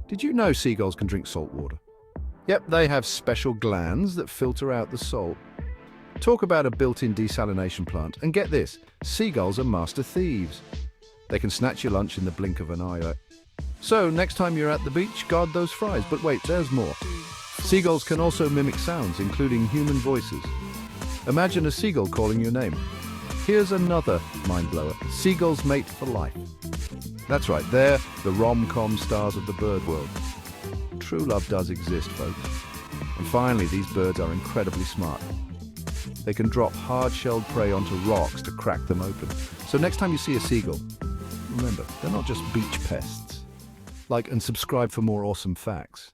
Did you know seagulls can drink salt water? Yep, they have special glands that filter out the salt. Talk about a built-in desalination plant. And get this, seagulls are master thieves. They can snatch your lunch in the blink of an eye. So, next time you're at the beach, guard those fries. But wait, there's more. Seagulls can also mimic sounds, including human voices. Imagine a seagull calling your name. Here's another mind-blower. Seagulls mate for life. That's right, they're the rom-com stars of the bird world. True love does exist, folks. And finally, these birds are incredibly smart. They can drop hard-shelled prey onto rocks to crack them open. So next time you see a seagull, remember, they're not just beach pests. Like and subscribe for more awesome facts.